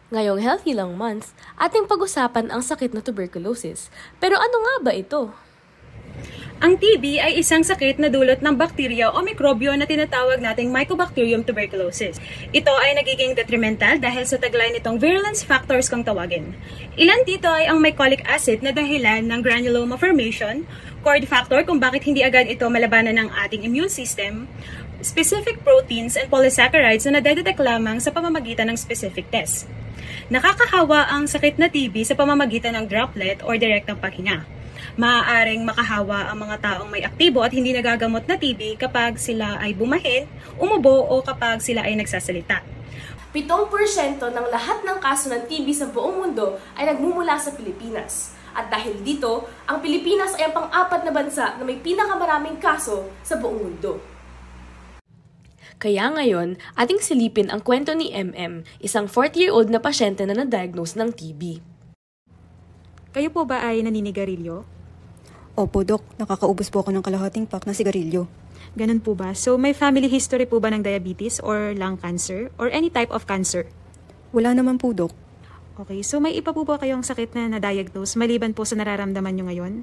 Ngayong Healthy Lung Month, ating pag-usapan ang sakit na tuberculosis. Pero ano nga ba ito? Ang TB ay isang sakit na dulot ng bakterya o mikrobyo na tinatawag nating Mycobacterium tuberculosis. Ito ay nagiging detrimental dahil sa taglay nitong virulence factors kung tawagin. Ilan dito ay ang mycolic acid na dahilan ng granuloma formation, cord factor kung bakit hindi agad ito malabanan ng ating immune system, specific proteins and polysaccharides na nadedetect lamang sa pamamagitan ng specific test. Nakakahawa ang sakit na TB sa pamamagitan ng droplet or direktang paghinga. Maaaring makahawa ang mga taong may aktibo at hindi nagagamot na TB kapag sila ay bumahin, umubo o kapag sila ay nagsasalita. 7% ng lahat ng kaso ng TB sa buong mundo ay nagmumula sa Pilipinas. At dahil dito, ang Pilipinas ay ang pang-apat na bansa na may pinakamaraming kaso sa buong mundo. Kaya ngayon, ating silipin ang kwento ni MM, isang 40-year-old na pasyente na na-diagnose ng TB. Kayo po ba ay naninigarilyo? Opo, Dok. Nakakaubos po ako ng kalahating pack na sigarilyo. Ganun po ba? So may family history po ba ng diabetes or lung cancer or any type of cancer? Wala naman po, Dok. Okay, so may iba po ba kayong sakit na na-diagnose maliban po sa nararamdaman nyo ngayon?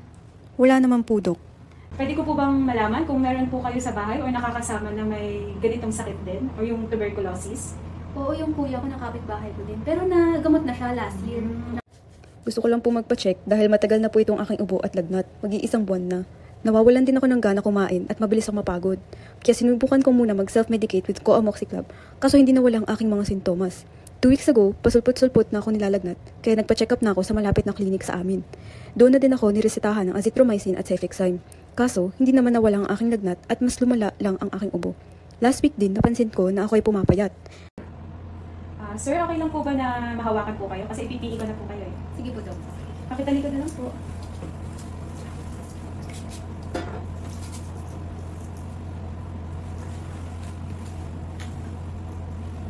Wala naman po, Dok. Pwede ko po bang malaman kung meron po kayo sa bahay o nakakasama na may ganitong sakit din o yung tuberculosis? Oo, yung kuya ko nakapit-bahay ko din. Pero nagamot na siya last year. Gusto ko lang po magpa-check dahil matagal na po itong aking ubo at lagnat. Mag-iisang buwan na. Nawawalan din ako ng gana kumain at mabilis ako mapagod. Kaya sinubukan ko muna mag-self-medicate with Coamoxiclab kaso hindi nawala ang aking mga sintomas. 2 weeks ago, pasulpot-sulpot na ako nilalagnat kaya nagpa-check up na ako sa malapit na klinik sa amin. Doon na din ako niresetahan ng azithromycin at cefixime. Kaso, hindi naman nawala ang aking lagnat at mas lumala lang ang aking ubo. Last week din, napansin ko na ako ay pumapayat. Sir, okay lang po ba na mahawakan po kayo? Kasi ipipiin ko na po kayo eh. Sige po, Dok. Pakitali ko na lang po.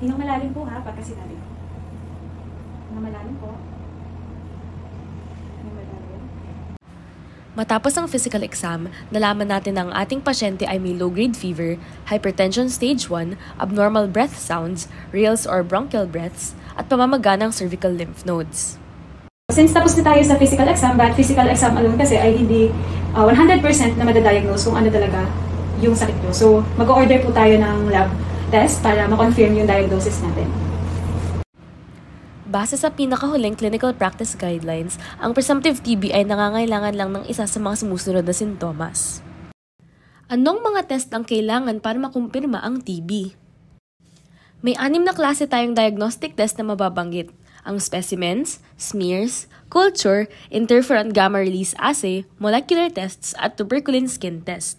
Hingang malalim po ha, pagka sinabi ko. Hingang malalim po. Hingang malalim. Matapos ang physical exam, nalaman natin na ang ating pasyente ay may low-grade fever, hypertension stage 1, abnormal breath sounds, rales or bronchial breaths, at pamamaga ng cervical lymph nodes. Since tapos na tayo sa physical exam, but physical exam alone kasi ay hindi 100% na madadiagnose kung ano talaga yung sakit nyo. So, mag-order po tayo ng lab test para ma-confirm yung diagnosis natin. Base sa pinakahuling clinical practice guidelines, ang presumptive TB ay nangangailangan lang ng isa sa mga sumusunod na sintomas. Anong mga test ang kailangan para makumpirma ang TB? May 6 na klase tayong diagnostic test na mababanggit. Ang specimens, smears, culture, interferon gamma release assay, molecular tests, at tuberculin skin test.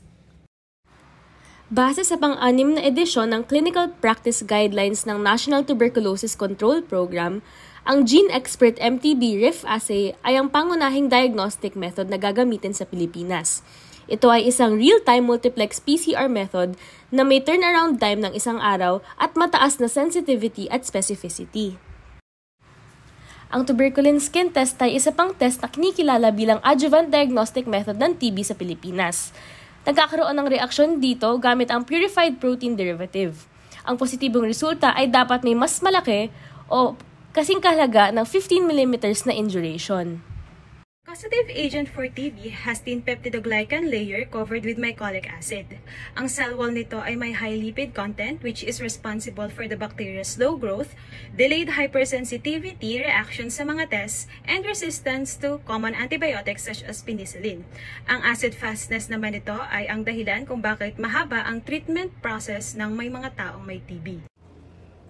Base sa pang-6 na edisyon ng Clinical Practice Guidelines ng National Tuberculosis Control Program, ang GeneXpert MTB RIF assay ay ang pangunahing diagnostic method na gagamitin sa Pilipinas. Ito ay isang real-time multiplex PCR method na may turnaround time ng 1 araw at mataas na sensitivity at specificity. Ang tuberculin skin test ay isa pang test na kinikilala bilang adjuvant diagnostic method ng TB sa Pilipinas. Nagkakaroon ng reaksyon dito gamit ang purified protein derivative. Ang positibong resulta ay dapat may mas malaki o kasing kahalaga ng 15 mm na induration. Causative agent for TB has thin peptidoglycan layer covered with mycolic acid. Ang cell wall nito ay may high lipid content which is responsible for the bacteria's slow growth, delayed hypersensitivity reaction sa mga tests, and resistance to common antibiotics such as penicillin. Ang acid fastness naman nito ay ang dahilan kung bakit mahaba ang treatment process ng may mga taong may TB.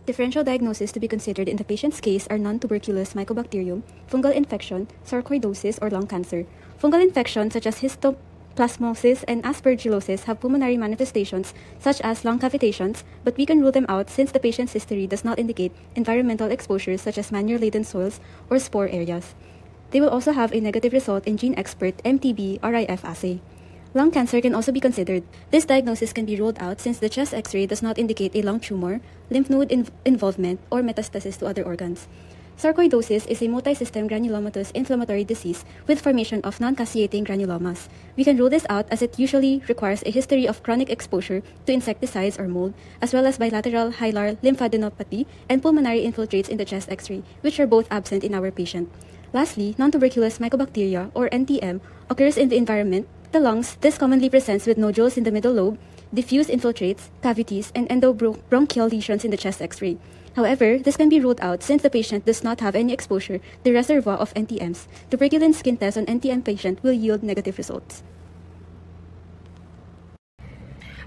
Differential diagnoses to be considered in the patient's case are non-tuberculous mycobacterium, fungal infection, sarcoidosis, or lung cancer. Fungal infections such as histoplasmosis and aspergillosis have pulmonary manifestations such as lung cavitations, but we can rule them out since the patient's history does not indicate environmental exposures such as manure-laden soils or spore areas. They will also have a negative result in GeneXpert MTB RIF assay. Lung cancer can also be considered. This diagnosis can be ruled out since the chest X-ray does not indicate a lung tumor, lymph node involvement, or metastasis to other organs. Sarcoidosis is a multisystem granulomatous inflammatory disease with formation of non-caseating granulomas. We can rule this out as it usually requires a history of chronic exposure to insecticides or mold, as well as bilateral hilar lymphadenopathy and pulmonary infiltrates in the chest X-ray, which are both absent in our patient. Lastly, non-tuberculous mycobacteria, or NTM, occurs in the environment, the lungs. This commonly presents with nodules in the middle lobe, diffuse infiltrates, cavities, and endobronchial lesions in the chest X-ray. However, this can be ruled out since the patient does not have any exposure to the reservoir of NTMs. Tuberculin skin test on NTM patient will yield negative results.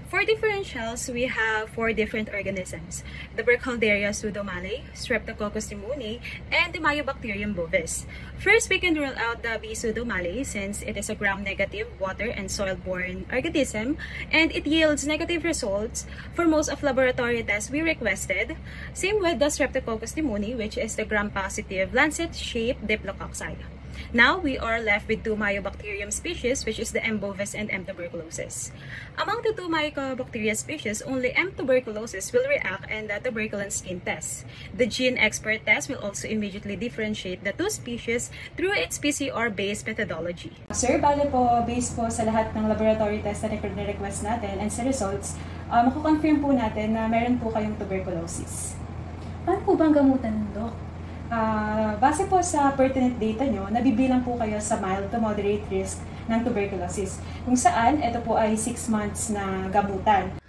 For differentials, we have 4 different organisms: the Burkholderia pseudomallei, Streptococcus pneumoniae, and the Mycobacterium bovis. First, we can rule out the B. pseudomallei since it is a gram-negative water and soil-borne organism, and it yields negative results for most of laboratory tests we requested. Same with the Streptococcus pneumoniae, which is the gram-positive lancet-shaped diplococci. Now, we are left with 2 Mycobacterium species, which is the M. bovis and M. tuberculosis. Among the 2 Mycobacteria species, only M. tuberculosis will react in the tuberculin skin test. The gene expert test will also immediately differentiate the 2 species through its PCR-based methodology. Sir, bale po, based po sa lahat ng laboratory test na request natin and sa results, makukonfirm po natin na meron po kayong tuberculosis. Paano po bang gamutan, Dok? Base po sa pertinent data nyo, nabibilang po kayo sa mild to moderate risk ng tuberculosis, kung saan ito po ay 6 months na gamutan.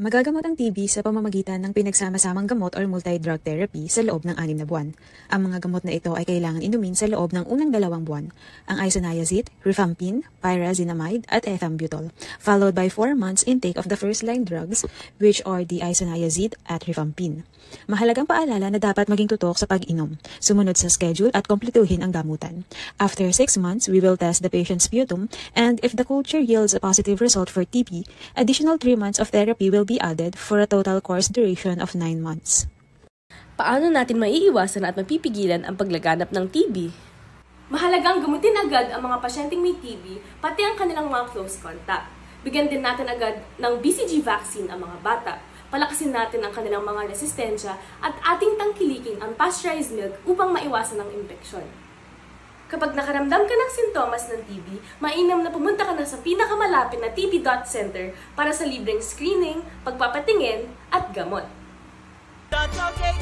Magagamot ang TB sa pamamagitan ng pinagsama-samang gamot or multi-drug therapy sa loob ng 6 na buwan. Ang mga gamot na ito ay kailangan inumin sa loob ng unang 2 buwan. Ang isoniazid, rifampin, pyrazinamide, at ethambutol, followed by 4 months intake of the first-line drugs, which are the isoniazid at rifampin. Mahalagang paalala na dapat maging tutok sa pag-inom, sumunod sa schedule at kompletuhin ang gamutan. After 6 months, we will test the patient's sputum, and if the culture yields a positive result for TB, additional 3 months of therapy will be added for a total course duration of 9 months. Paano natin maiiwasan at mapipigilan ang paglaganap ng TB? Mahalagang gamutin agad ang mga pasyenteng may TB, pati ang kanilang mga close contact. Bigyan din natin agad ng BCG vaccine ang mga bata. Palakasin natin ang kanilang mga resistensya at ating tangkilikin ang pasteurized milk upang maiwasan ang infeksyon. Kapag nakaramdam ka ng sintomas ng TB, mainam na pumunta ka na sa pinakamalapit na TB Dot Center para sa libreng screening, pagpapatingin at gamot. That's okay,